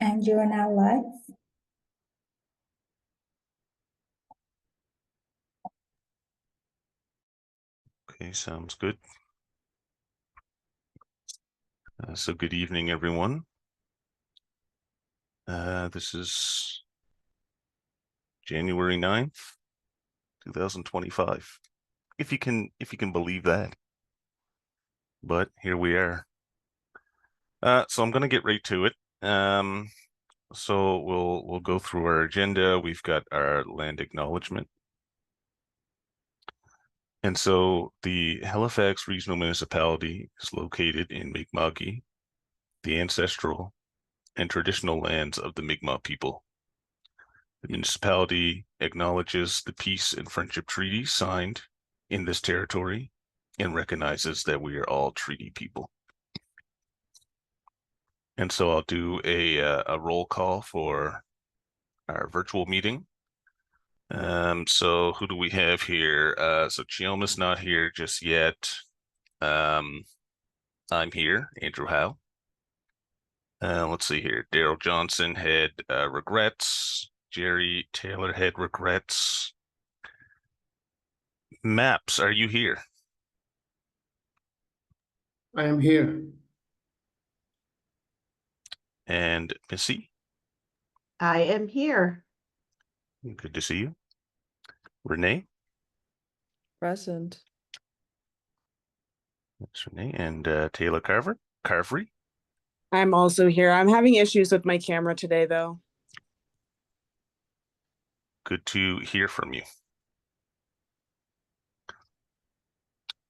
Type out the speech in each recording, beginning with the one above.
And you are now live. Okay, sounds good. So good evening, everyone. This is January 9th, 2025. If you can believe that. But here we are. So I'm gonna get right to it. So we'll go through our agenda. We've got our land acknowledgement. And so the Halifax Regional Municipality is located in Mi'kma'ki, the ancestral and traditional lands of the Mi'kmaq people. The municipality acknowledges the peace and friendship treaties signed in this territory and recognizes that we are all treaty people. And so I'll do a roll call for our virtual meeting. So who do we have here? So Chioma's not here just yet. I'm here, Andrew Howe. Let's see here. Daryl Johnson had regrets. Jerry Taylor had regrets. Maps, are you here? I am here. And Missy? I am here. Good to see you. Renee? Present. That's Renee. And Taylor Carvery? I'm also here. I'm having issues with my camera today, though. Good to hear from you.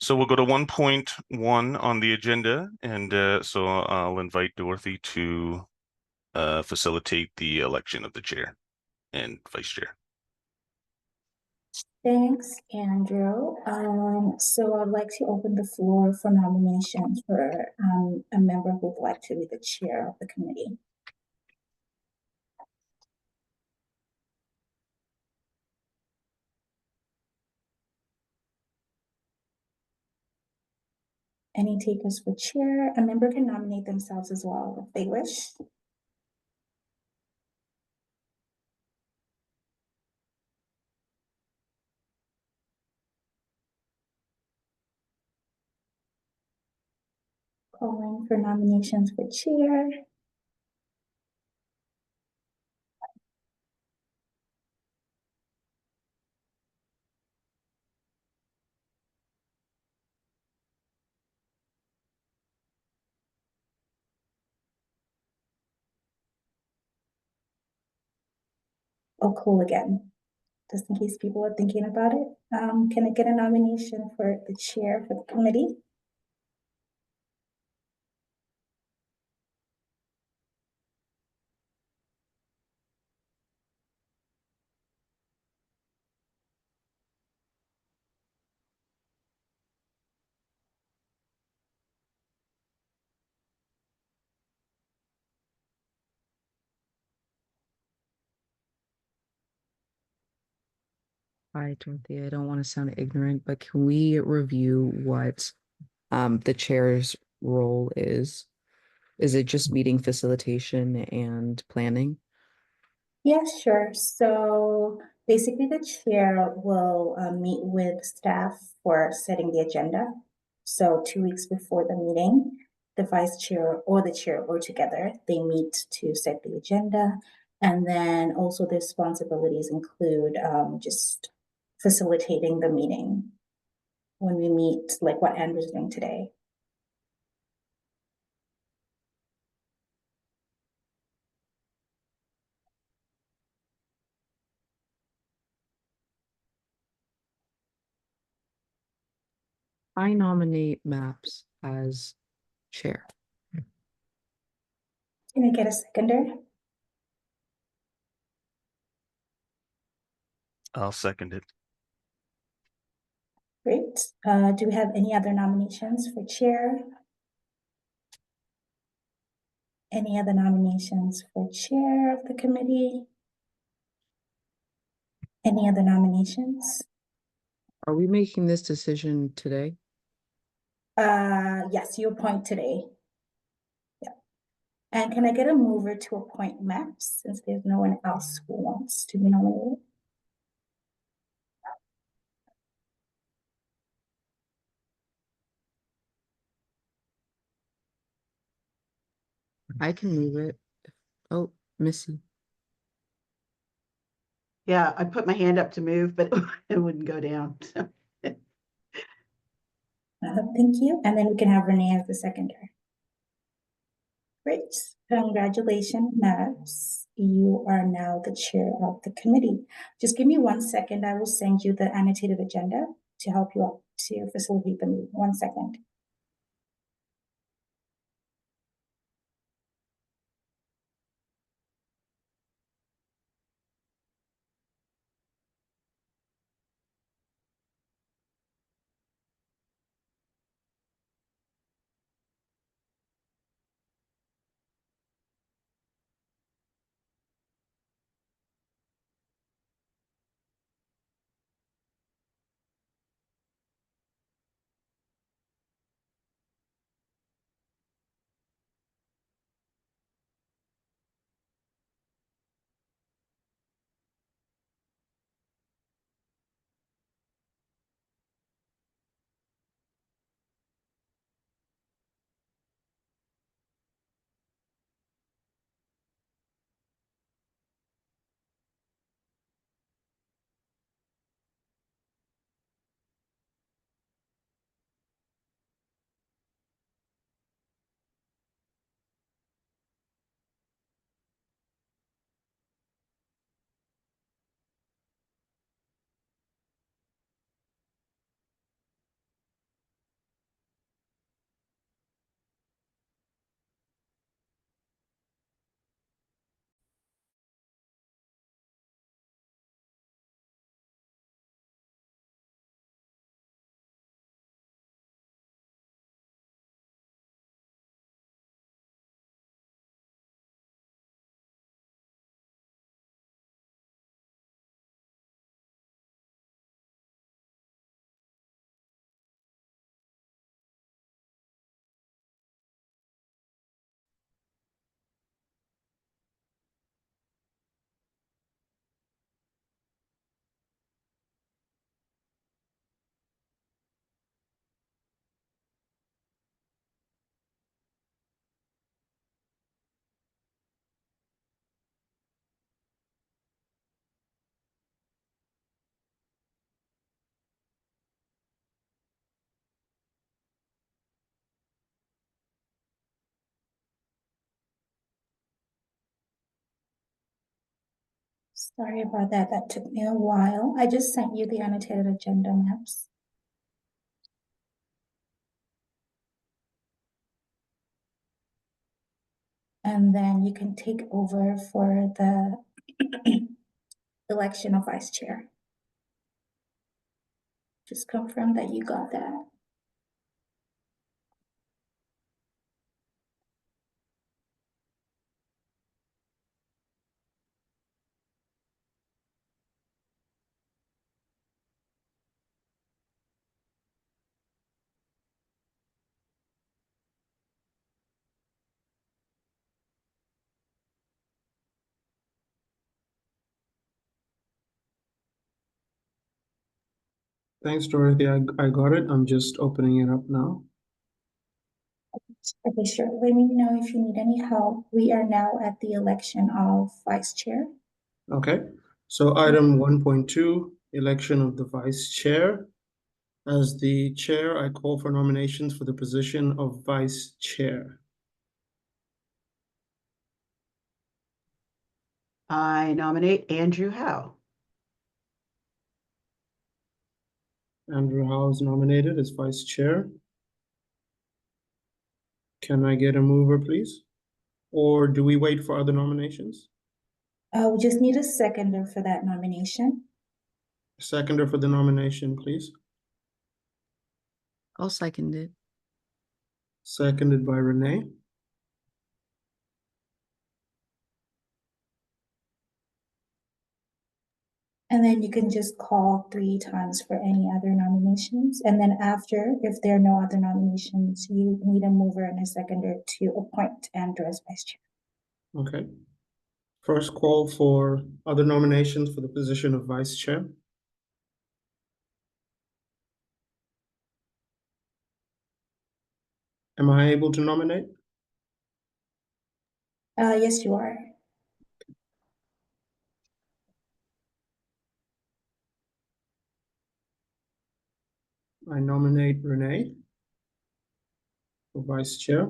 So we'll go to 1.1 on the agenda, and so I'll invite Dorothy to facilitate the election of the chair and vice chair. Thanks, Andrew. So I'd like to open the floor for nominations for a member who would like to be the chair of the committee. Any takers for chair? A member can nominate themselves as well if they wish. Calling for nominations for chair. Oh, cool again. Just in case people are thinking about it. Can I get a nomination for the chair for the committee? Hi, Dorothy. I don't want to sound ignorant, but can we review what the chair's role is? Is it just meeting facilitation and planning? Yes, sure. So basically the chair will meet with staff for setting the agenda. So 2 weeks before the meeting, the vice chair or the chair or together, they meet to set the agenda. And then also the responsibilities include just facilitating the meeting when we meet, like what Andrew's doing today. I nominate Maps as chair. Can I get a seconder? I'll second it. Great. Do we have any other nominations for chair? Any other nominations for chair of the committee? Any other nominations? Are we making this decision today? Yes, you appoint today. Yeah. And can I get a mover to appoint Maps since there's no one else who wants to be nominated? I can move it. Oh, Missy. Yeah, I put my hand up to move, but it wouldn't go down. So, Thank you. And then we can have Renee as the secondary. Great. Congratulations, Maps. You are now the chair of the committee. Just give me 1 second. I will send you the annotated agenda to help you out to facilitate the meeting. 1 second. Sorry about that. That took me a while. I just sent you the annotated agenda, Maps. And then you can take over for the election of vice chair. Just confirm that you got that. Thanks, Dorothy. I got it. I'm just opening it up now. Okay, sure. Let me know if you need any help. We are now at the election of vice chair. Okay. So item 1.2, election of the vice chair. As the chair, I call for nominations for the position of vice chair. I nominate Andrew Howe. Andrew Howe is nominated as vice chair. Can I get a mover, please? Or do we wait for other nominations? We just need a seconder for that nomination. Seconder for the nomination, please. I'll second it. Seconded by Renee. And then you can just call 3 times for any other nominations. And then after, if there are no other nominations, you need a mover and a seconder to appoint Andrew as vice chair. Okay. First call for other nominations for the position of vice chair. Am I able to nominate? Yes, you are. I nominate Renee for vice chair.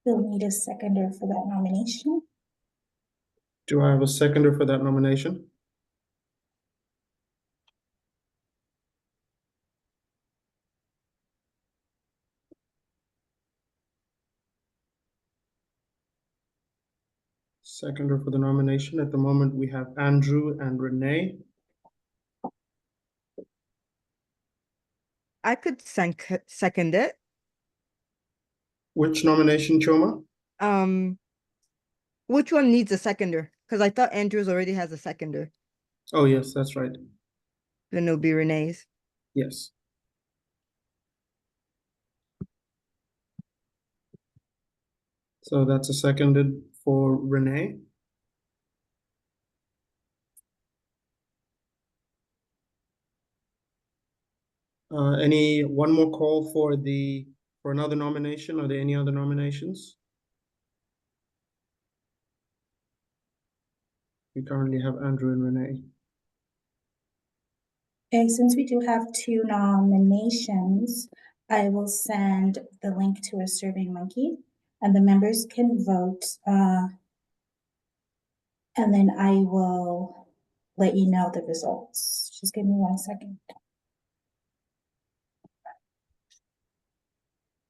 You'll need a seconder for that nomination. Do I have a seconder for that nomination? Seconder for the nomination. At the moment, we have Andrew and Renee. I could second it. Which nomination, Choma? Um, which one needs a seconder? Because I thought Andrews already has a seconder. Oh, yes, that's right. Then it'll be Renee's. Yes. So that's a seconded for Renee. One more call for another nomination? Are there any other nominations? We currently have Andrew and Renee. Okay, since we do have 2 nominations, I will send the link to a Survey Monkey and the members can vote. And then I will let you know the results. Just give me 1 second.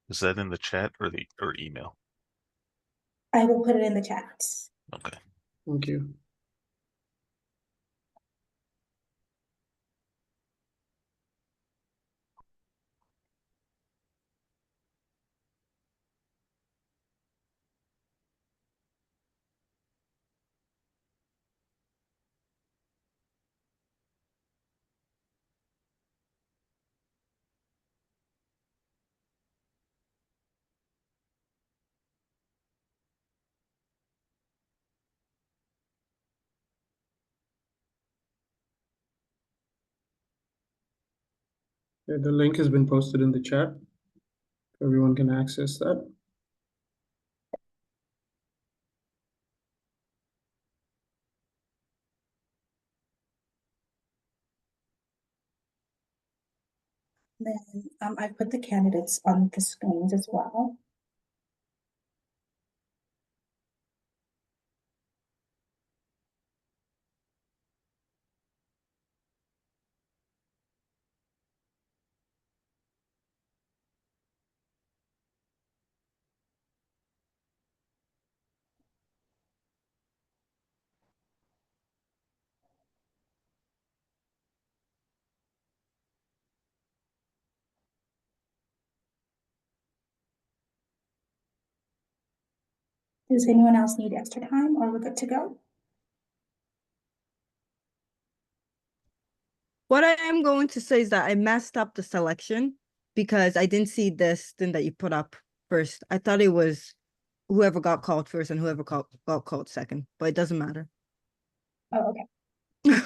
Is that in the chat or email? I will put it in the chat. Okay. Thank you. Okay, the link has been posted in the chat. Everyone can access that. Then I put the candidates on the screens as well. Does anyone else need extra time or we're good to go? What I am going to say is that I messed up the selection because I didn't see this thing that you put up first. I thought it was whoever got called first and whoever got called second, but it doesn't matter. Oh, okay.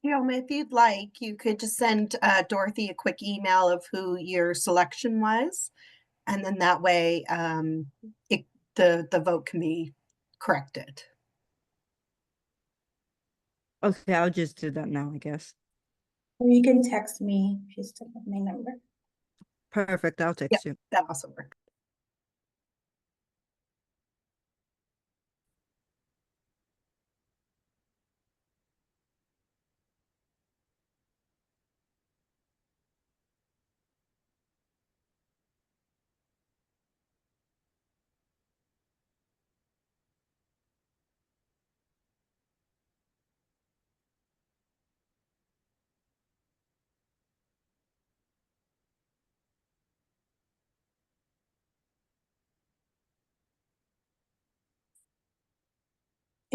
Chioma, if you'd like, you could just send Dorothy a quick email of who your selection was. And then that way the vote can be corrected. Okay, I'll just do that now, I guess. Or you can text me if you still have my number. Perfect. I'll text you. That also works.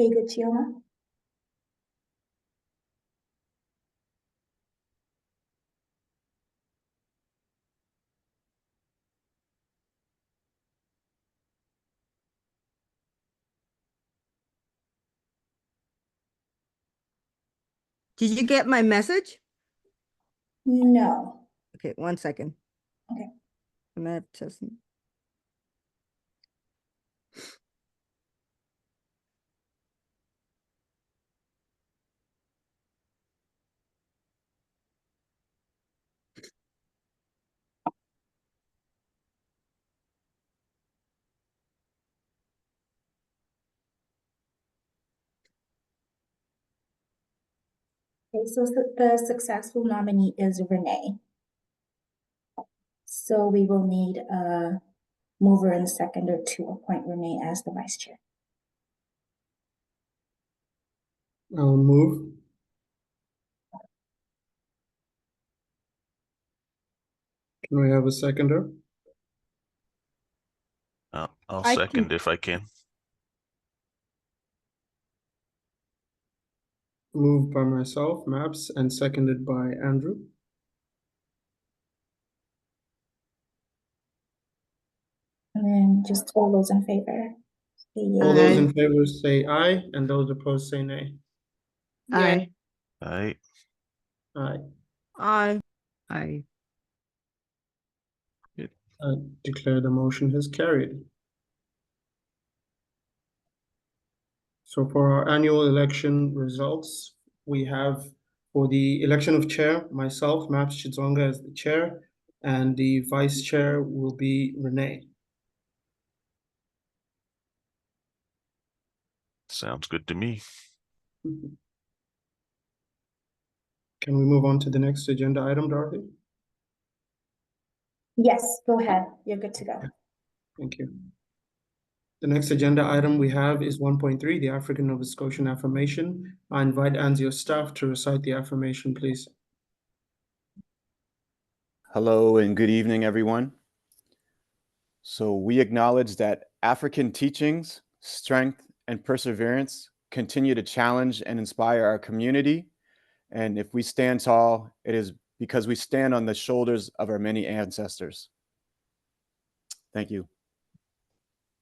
Are you good, Chioma? Did you get my message? No. Okay, 1 second. Okay. I'm gonna just. Okay, so the successful nominee is Renee. So we will need a mover and seconder to appoint Renee as the vice chair. I'll move. Can we have a seconder? I'll I second can- if I can. Moved by myself, Maps, and seconded by Andrew. And then just all those in favor. Say All yay. those Aye. in favor say aye, and those opposed say nay. Aye. Aye. Aye. I I declare the motion has carried. So for our annual election results, we have for the election of chair, myself, Maps Chidzonga as the chair, and the vice chair will be Renee. Sounds good to me. Can we move on to the next agenda item, Dorothy? Yes, go ahead. You're good to go. Thank you. The next agenda item we have is 1.3, the African Nova Scotian Affirmation. I invite Anzio staff to recite the affirmation, please. Hello and good evening, everyone. So we acknowledge that African teachings, strength, and perseverance continue to challenge and inspire our community. And if we stand tall, it is because we stand on the shoulders of our many ancestors. Thank you.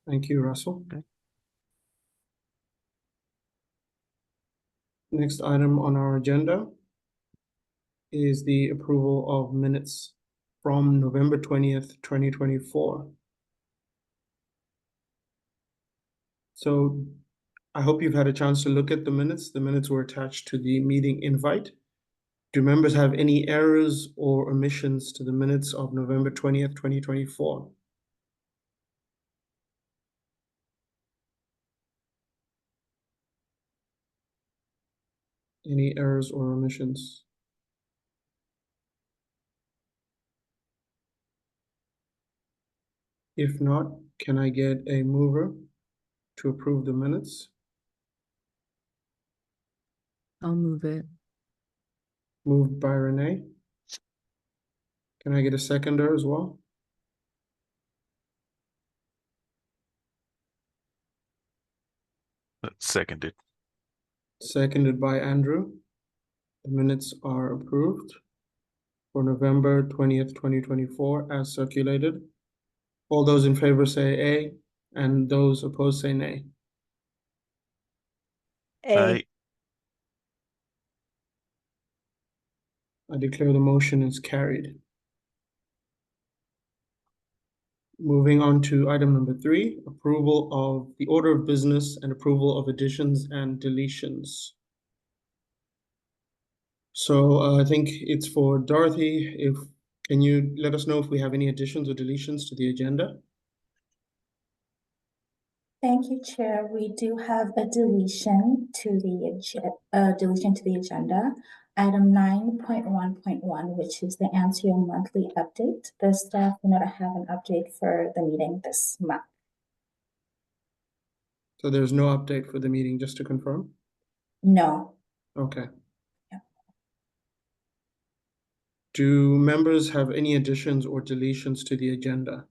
Thank you, Russell. Okay. Next item on our agenda is the approval of minutes from November 20th, 2024. So I hope you've had a chance to look at the minutes. The minutes were attached to the meeting invite. Do members have any errors or omissions to the minutes of November 20th, 2024? Any errors or omissions? If not, can I get a mover to approve the minutes? I'll move it. Moved by Renee. Can I get a seconder as well? Seconded. Seconded by Andrew. The minutes are approved for November 20th, 2024 as circulated. All those in favor say aye, and those opposed say nay. Aye. I declare the motion is carried. Moving on to item number 3, approval of the order of business and approval of additions and deletions. So I think it's for Dorothy. Can you let us know if we have any additions or deletions to the agenda? Thank you, Chair. We do have a deletion to the agenda. Item 9.1.1, which is the Anzio monthly update. The staff do not have an update for the meeting this month. So there's no update for the meeting, just to confirm? No. Okay. Yeah. Do members have any additions or deletions to the agenda?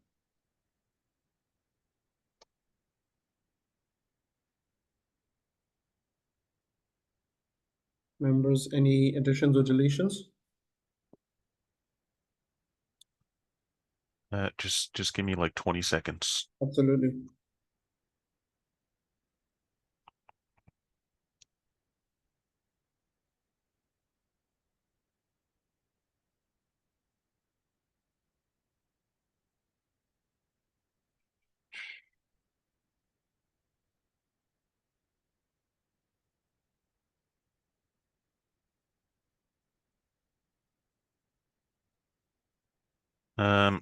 Members, any additions or deletions? Just give me like 20 seconds. Absolutely.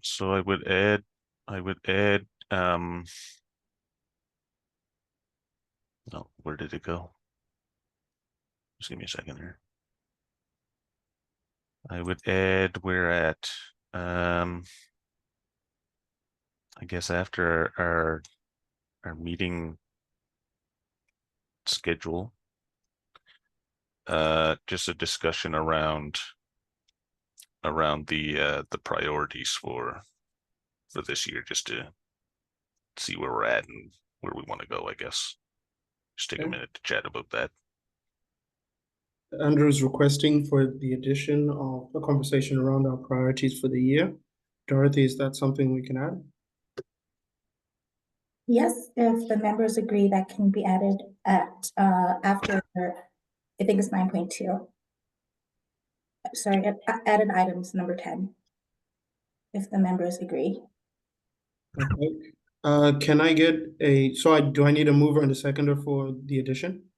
So I would add, no, where did it go? Just give me a second here. I would add, we're at, I guess after our meeting schedule, just a discussion around the priorities for this year, just to see where we're at and where we want to go, I guess. Just take a Okay. minute to chat about that. Andrew is requesting for the addition of a conversation around our priorities for the year. Dorothy, is that something we can add? Yes, if the members agree, that can be added at, after, I think it's 9.2. Sorry, added items number 10. If the members agree. Okay. Can I get do I need a mover and a seconder for the addition?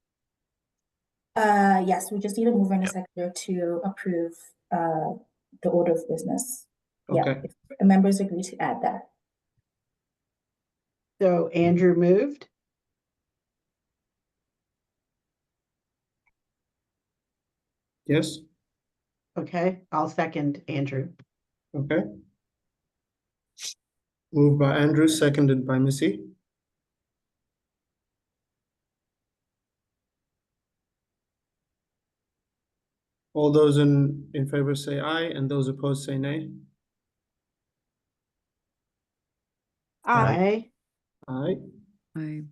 Yes, we just need a mover and a Yep. seconder to approve, the order of business. Yeah, Okay. if the members agree to add that. So Andrew moved. Yes, Okay, I'll second Andrew. okay. Moved by Andrew, seconded by Missy. All those in favor say aye, and those opposed say nay. Aye. Aye, I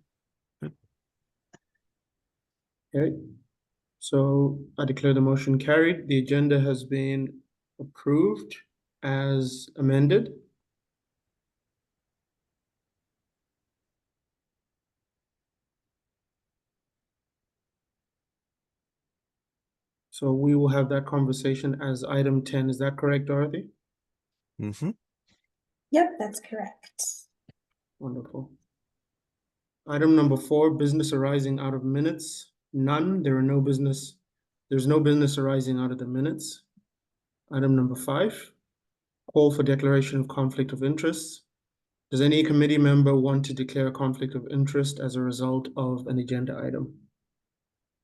okay. So I declare the motion carried. The agenda has been approved as amended. So we will have that conversation as item 10. Is that correct, Dorothy? Mm-hmm. Yep, that's correct. Wonderful. Item number 4, business arising out of minutes. None. There's no business arising out of the minutes. Item number 5, call for declaration of conflict of interest. Does any committee member want to declare a conflict of interest as a result of an agenda item?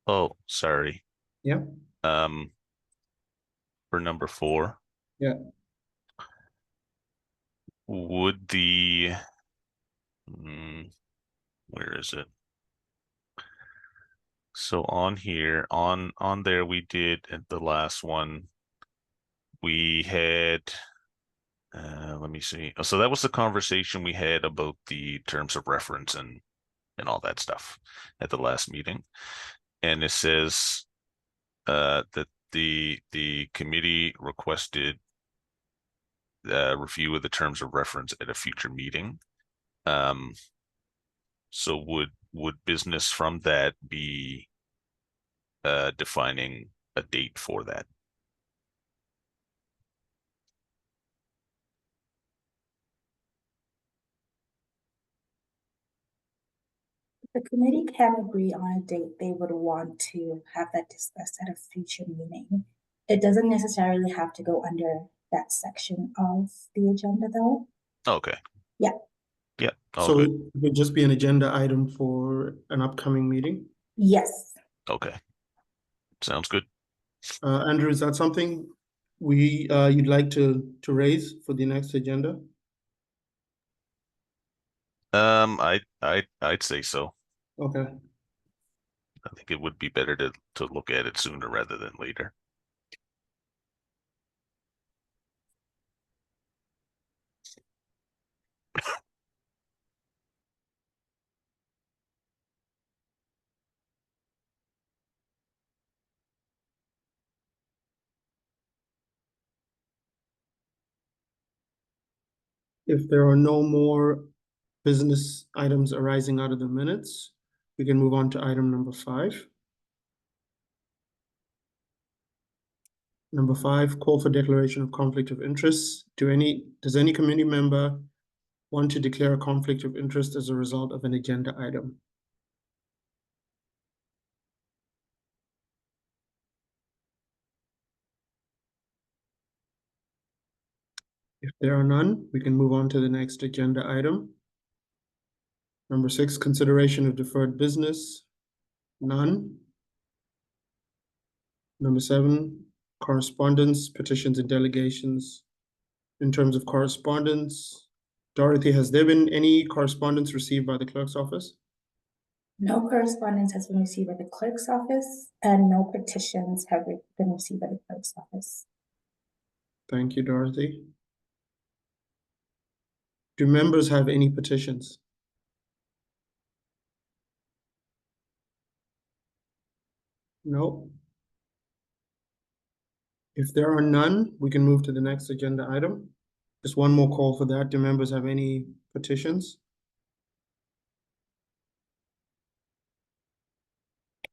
Oh, sorry. Yeah, For number 4. yeah. Would where is it? So on here, on there, we did at the last one, we had, let me see. So that was the conversation we had about the terms of reference and all that stuff at the last meeting. And it says that the committee requested review of the terms of reference at a future meeting. So would business from that be defining a date for that? The committee can agree on a date they would want to have that discussed at a future meeting. It doesn't necessarily have to go under that section of the agenda, though. Okay. Yeah. Yeah. All So good. it would just be an agenda item for an upcoming meeting. Yes. Okay. Sounds good. Andrew, is that something you'd like to raise for the next agenda? I'd say so. Okay, I think it would be better to look at it sooner rather than later. If there are no more business items arising out of the minutes, we can move on to item number 5. Number 5, call for declaration of conflict of interest. Does any community member want to declare a conflict of interest as a result of an agenda item? If there are none, we can move on to the next agenda item. Number 6, consideration of deferred business. None. Number 7, correspondence, petitions, and delegations. In terms of correspondence, Dorothy, has there been any correspondence received by the clerk's office? No correspondence has been received by the clerk's office and no petitions have been received by the clerk's office. Thank you, Dorothy. Do members have any petitions? No. If there are none, we can move to the next agenda item. Just one more call for that. Do members have any petitions?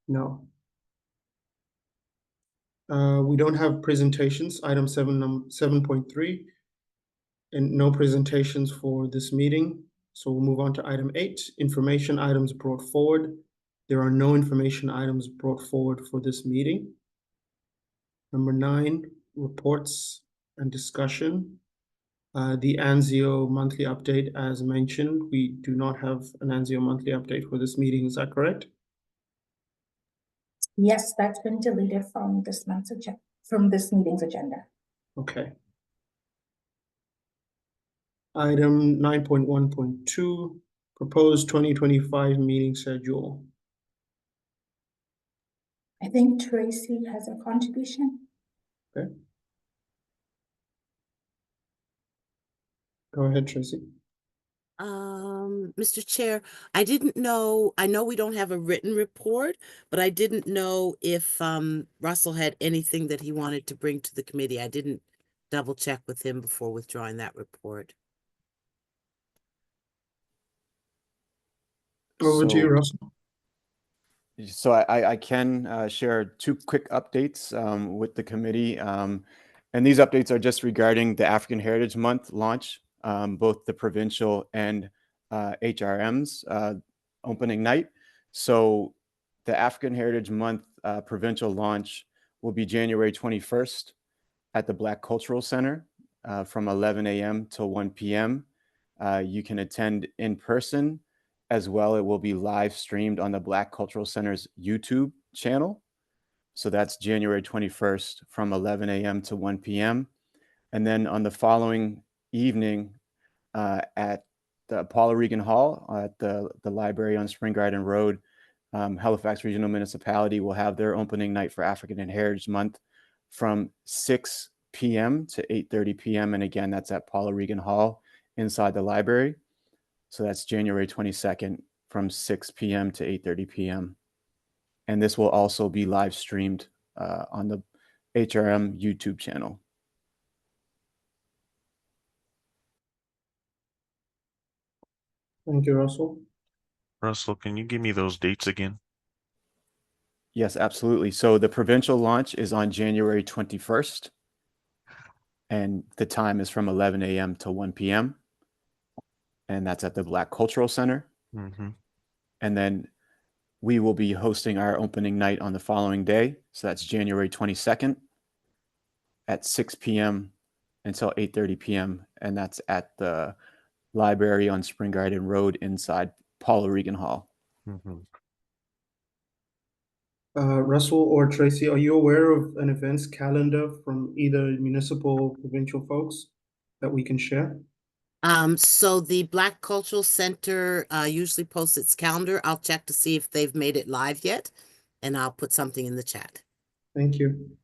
No. We don't have presentations, item 7.3, and no presentations for this meeting. So we'll move on to item 8, information items brought forward. There are no information items brought forward for this meeting. Number 9, reports and discussion. The Anzio monthly update, as mentioned, we do not have an Anzio monthly update for this meeting. Is that correct? Yes, that's been deleted from this month's agenda, from this meeting's agenda. Okay. Item 9.1.2, proposed 2025 meeting schedule. I think Tracy has a contribution. Okay. Go ahead, Tracy. Mr. Chair, I didn't know, I know we don't have a written report, but I didn't know if Russell had anything that he wanted to bring to the committee. I didn't double check with him before withdrawing that report. Over to you, Russell. So I can share 2 quick updates with the committee. And these updates are just regarding the African Heritage Month launch, both the provincial and HRM's opening night. So the African Heritage Month provincial launch will be January 21st at the Black Cultural Center from 11 a.m. till 1 p.m. You can attend in person as well. It will be live streamed on the Black Cultural Center's YouTube channel. So that's January 21st from 11 a.m. to 1 p.m. And then on the following evening at the Paula Regan Hall at the library on Spring Garden Road, Halifax Regional Municipality will have their opening night for African Heritage Month from 6 p.m. to 8:30 p.m. And again, that's at Paula Regan Hall inside the library. So that's January 22nd from 6 p.m. to 8:30 p.m. And this will also be live streamed on the HRM YouTube channel. Thank you, Russell. Russell, can you give me those dates again? Yes, absolutely. So the provincial launch is on January 21st. And the time is from 11 a.m. to 1 p.m. And that's at the Black Cultural Center. Mm-hmm. And then we will be hosting our opening night on the following day. So that's January 22nd at 6 p.m. until 8:30 p.m. And that's at the library on Spring Garden Road inside Paula Regan Hall. Mm-hmm. Russell or Tracy, are you aware of an events calendar from either municipal, provincial folks that we can share? So the Black Cultural Center usually posts its calendar. I'll check to see if they've made it live yet, and I'll put something in the chat. Thank you.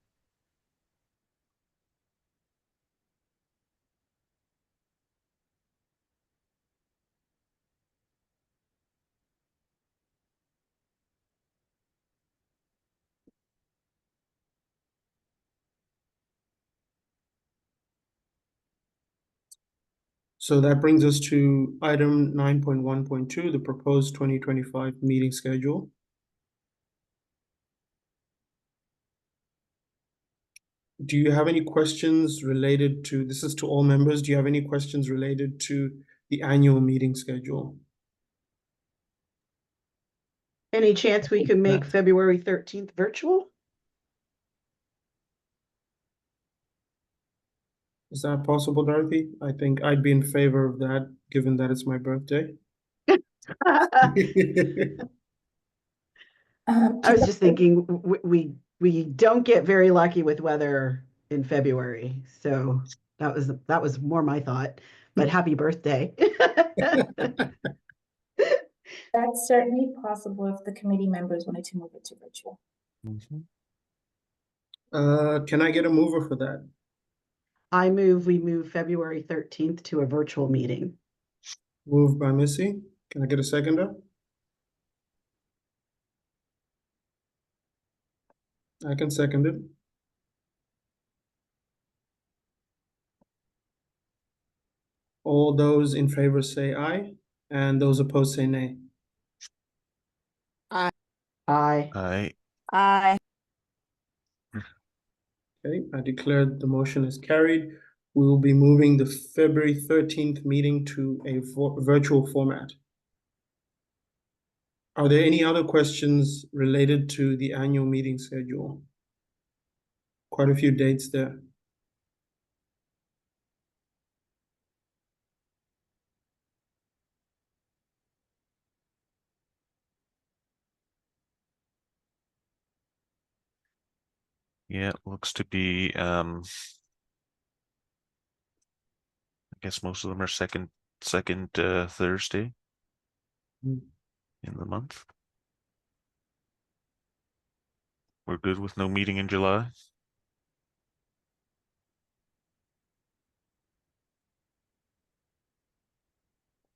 So that brings us to item 9.1.2, the proposed 2025 meeting schedule. Do you have any questions related to, this is to all members, do you have any questions related to the annual meeting schedule? Any chance we could make February 13th virtual? Is that possible, Dorothy? I think I'd be in favor of that, given that it's my birthday. I was just thinking, we don't get very lucky with weather in February, so that was more my thought, but happy birthday. That's certainly possible if the committee members wanted to move it to virtual. Can I get a mover for that? I move we move February 13th to a virtual meeting. Moved by Missy. Can I get a seconder? I can second it. All those in favor say aye, and those opposed say nay. Aye. Aye. Aye. Okay, I declare the motion is carried. We will be moving the February 13th meeting to a virtual format. Are there any other questions related to the annual meeting schedule? Quite a few dates there. Yeah, it looks to be I guess most of them are second Thursday Hmm. in the month. We're good with no meeting in July.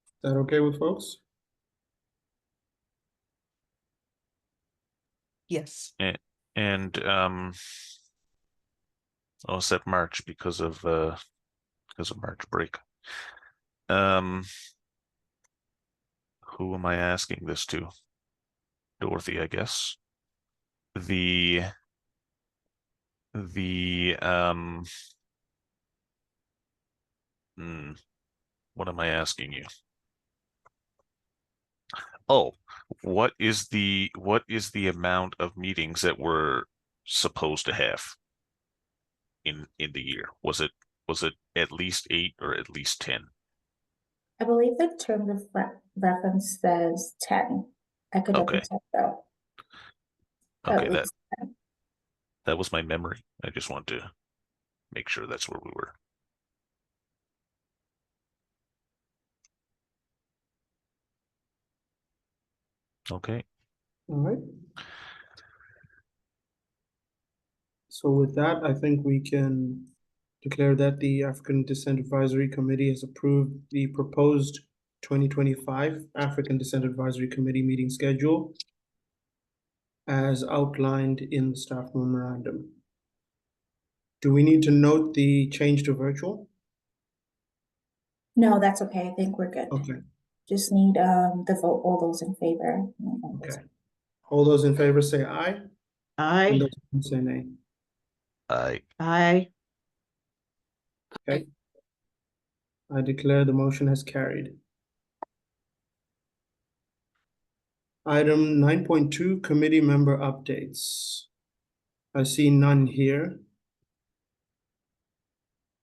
Is that okay with folks? Yes. And I'll set March because of March break. Who am I asking this to? Dorothy, I guess. What am I asking you? Oh, what is the amount of meetings that we're supposed to have in the year? Was it at least 8 or at least 10? I believe the term of reference says 10. I could double Okay. check though. Okay, At least 10. that was my memory. I just want to make sure that's where we were. Okay. All right. So with that, I think we can declare that the African Descent Advisory Committee has approved the proposed 2025 African Descent Advisory Committee meeting schedule as outlined in the staff memorandum. Do we need to note the change to virtual? No, that's okay. I think we're good. Okay, Just need the vote, all those in favor. okay. All those in favor say aye, and Aye. those opposed say nay. Aye. Aye. Okay. I declare the motion has carried. Item 9.2, committee member updates. I see none here.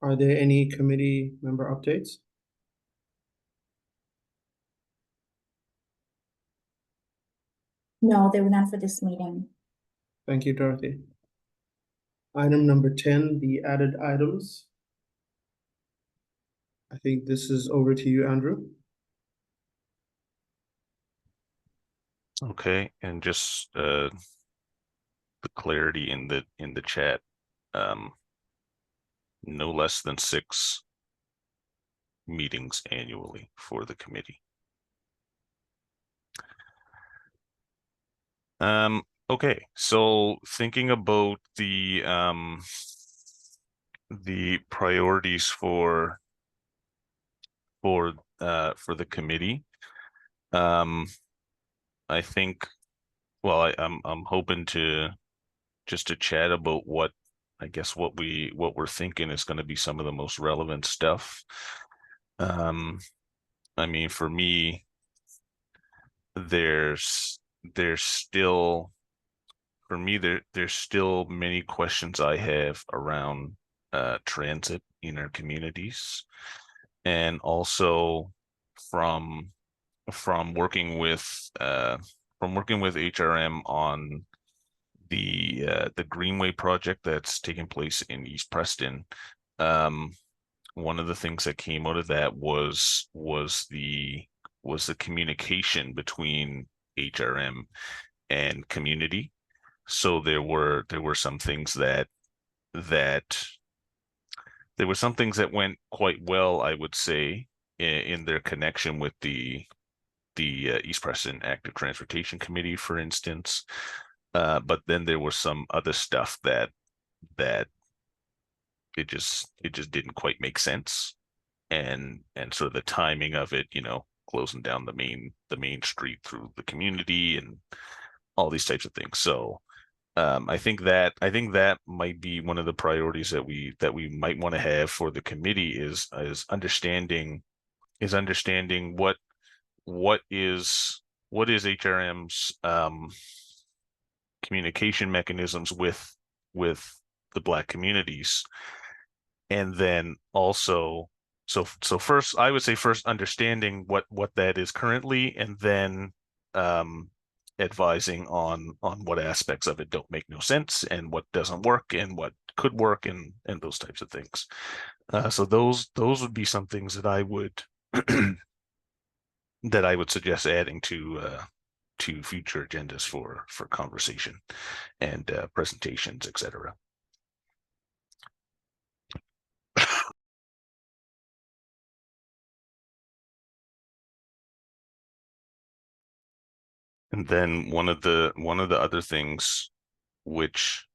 Are there any committee member updates? No, there were none for this meeting. Thank you, Dorothy. Item number 10, the added items. I think this is over to you, Andrew. Okay, and just the clarity in the chat. No less than 6 meetings annually for the committee. Okay, so thinking about the priorities for for the committee. I think, well, I'm hoping to just to chat about what I guess what we're thinking is going to be some of the most relevant stuff. I mean, for me, there's still, for me, there's still many questions I have around transit in our communities, and also from working with HRM on the Greenway project that's taking place in East Preston. One of the things that came out of that was the communication between HRM and community. So there were some things that went quite well, I would say, in their connection with the East Preston Active Transportation Committee, for instance. But then there was some other stuff that it just didn't quite make sense, and sort of the timing of it, closing down the main street through the community and all these types of things. So I think that might be one of the priorities that we might want to have for the committee is understanding what is HRM's communication mechanisms with the Black communities, and then also so first, I would say first understanding what that is currently, and then advising on what aspects of it don't make no sense and what doesn't work and what could work, and those types of things. So those would be some things that I would that I would suggest adding to future agendas for conversation and presentations, etc. And then one of the other things, which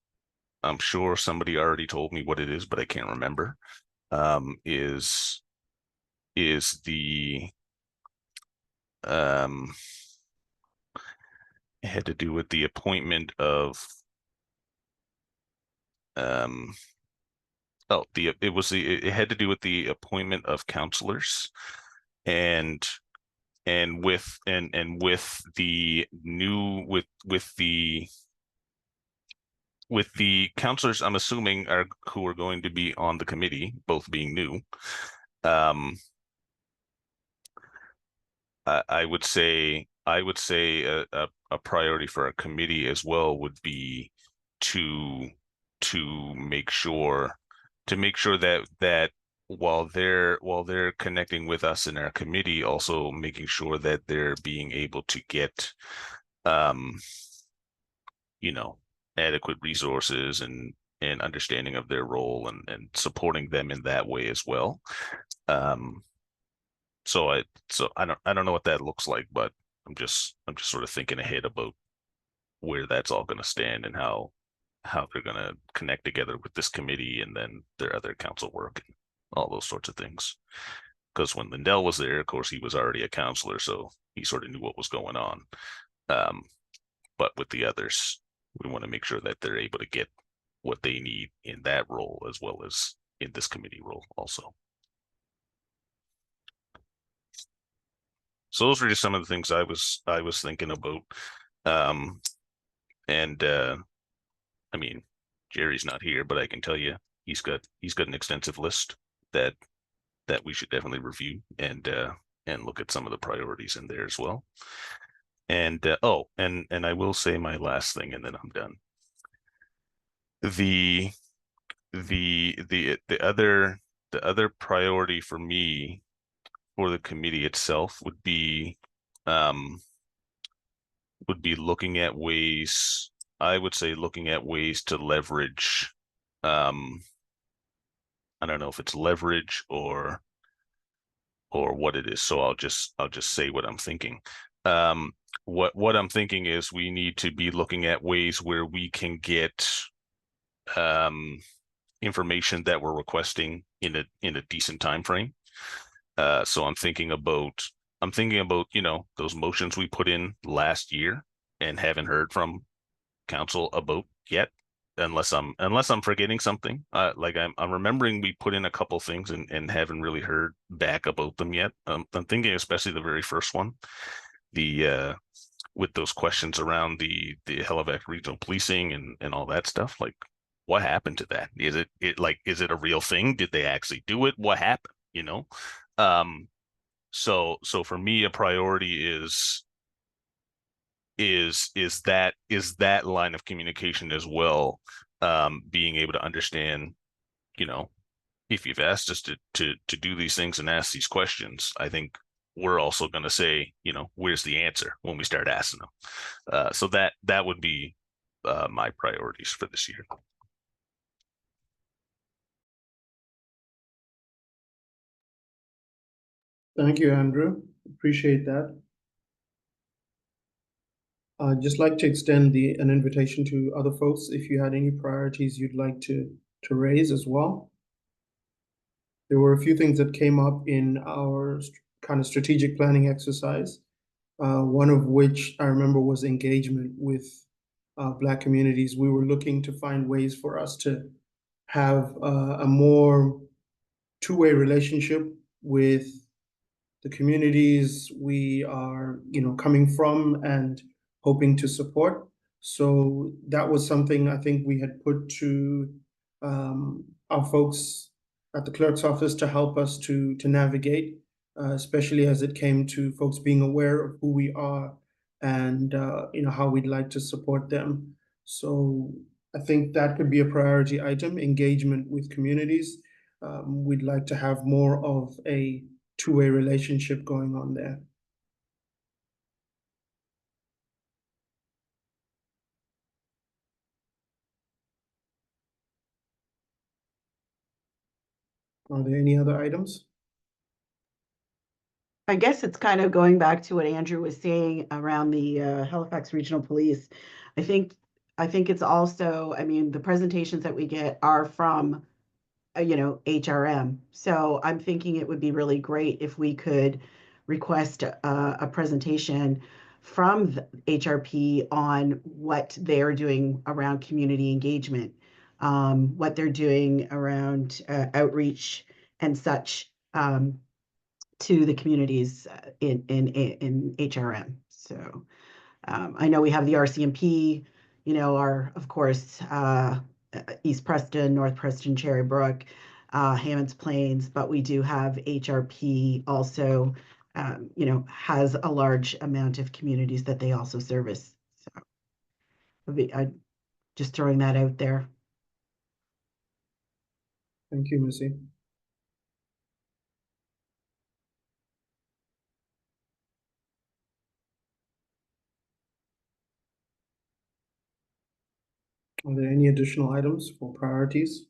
I'm sure somebody already told me what it is, but I can't remember, is the it had to do with the appointment of it had to do with the appointment of counselors, and with the new with the counselors, I'm assuming who are going to be on the committee, both being new. I would say a priority for our committee as well would be to make sure that while they're connecting with us in our committee, also making sure that they're being able to get adequate resources and understanding of their role, and supporting them in that way as well. So I don't know what that looks like, but I'm just sort of thinking ahead about where that's all going to stand and how they're going to connect together with this committee and then their other council work and all those sorts of things. Because when Lindell was there, of course, he was already a counselor, so he sort of knew what was going on. But with the others, we want to make sure that they're able to get what they need in that role as well as in this committee role also. So those were just some of the things I was thinking about. I mean, Jerry's not here, but I can tell you he's got an extensive list that we should definitely review and look at some of the priorities in there as well. And and I will say my last thing, and then I'm done. The other priority for me for the committee itself would be looking at ways, I would say looking at ways to leverage, I don't know if it's leverage or what it is. So I'll just say what I'm thinking. What I'm thinking is we need to be looking at ways where we can get information that we're requesting in a decent time frame. So I'm thinking about, you know, those motions we put in last year and haven't heard from council about yet, unless I'm forgetting something. Like I'm remembering we put in a couple things and haven't really heard back about them yet. I'm thinking especially the very first one, the with those questions around the Halifax Regional Policing and all that stuff. Like, what happened to that? Is it a real thing? Did they actually do it? What happened? You know? So for me, a priority is that line of communication as well, being able to understand, you know, if you've asked us to do these things and ask these questions, I think we're also going to say, you know, where's the answer when we start asking them. So that would be my priorities for this year. Thank you, Andrew. Appreciate that. I'd just like to extend an invitation to other folks if you had any priorities you'd like to raise as well. There were a few things that came up in our kind of strategic planning exercise. One of which I remember was engagement with Black communities. We were looking to find ways for us to have a more two-way relationship with the communities we are, you know, coming from and hoping to support. So that was something I think we had put to our folks at the clerk's office to help us to navigate, especially as it came to folks being aware of who we are and you know, how we'd like to support them. So I think that could be a priority item, engagement with communities. We'd like to have more of a two-way relationship going on there. Are there any other items? I guess it's kind of going back to what Andrew was saying around the Halifax Regional Police. I think it's also, I mean, the presentations that we get are from, you know, HRM. So I'm thinking it would be really great if we could request a presentation from the HRP on what they're doing around community engagement, what they're doing around outreach and such. To the communities in HRM. So I know we have the RCMP, you know, of course, East Preston, North Preston, Cherry Brook, Hammonds Plains, but we do have HRP also, you know, has a large amount of communities that they also service. So I'm just throwing that out there. Thank you, Missy. Are there any additional items for priorities?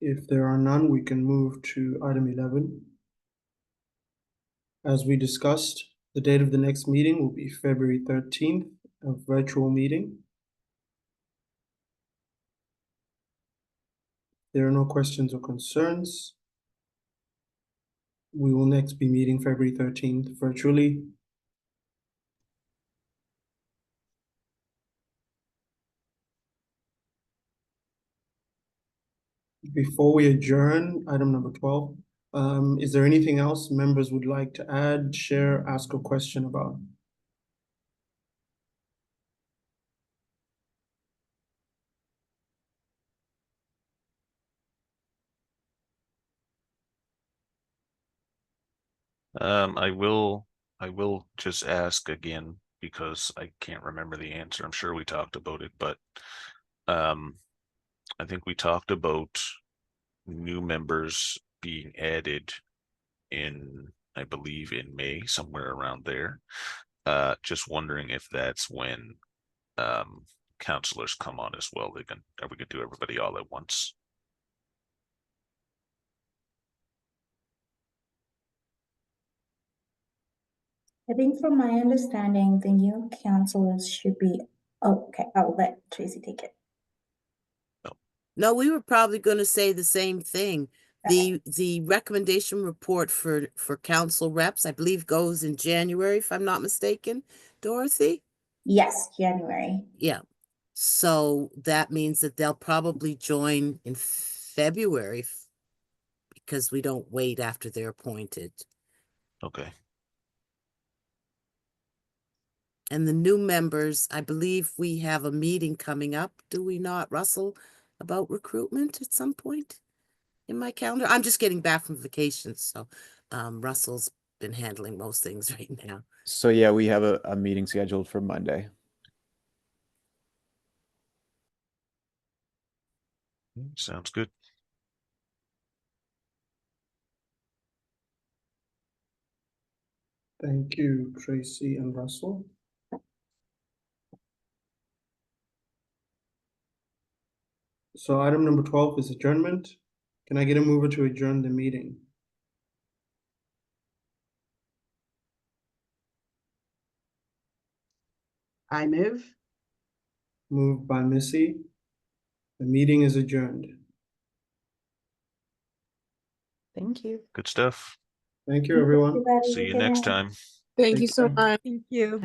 If there are none, we can move to item 11. As we discussed, the date of the next meeting will be February 13th, a virtual meeting. There are no questions or concerns. We will next be meeting February 13th virtually. Before we adjourn, item number 12, is there anything else members would like to add, share, ask a question about? I will just ask again because I can't remember the answer. I'm sure we talked about it, but I think we talked about new members being added in, I believe in May, somewhere around there. Just wondering if that's when counselors come on as well. Are we gonna do everybody all at once? I think from my understanding, the new councilors should be Oh, okay, I'll let Tracy take it. No, we were probably gonna say the same thing. Okay. The recommendation report for council reps, I believe, goes in January, if I'm not mistaken, Dorothy? Yes, January. Yeah. So that means that they'll probably join in February because we don't wait after they're appointed. Okay. And the new members, I believe we have a meeting coming up, do we not, Russell, about recruitment at some point in my calendar? I'm just getting back from vacation, so Russell's been handling most things right now. So yeah, we have a meeting scheduled for Monday. Sounds good. Thank you, Tracy and Russell. So item number 12 is adjournment. Can I get a mover to adjourn the meeting? I move. Moved by Missy. The meeting is adjourned. Thank you. Good stuff. Thank you, everyone. Everybody, See you good next night. time. Thank Take you so care. much. Thank you.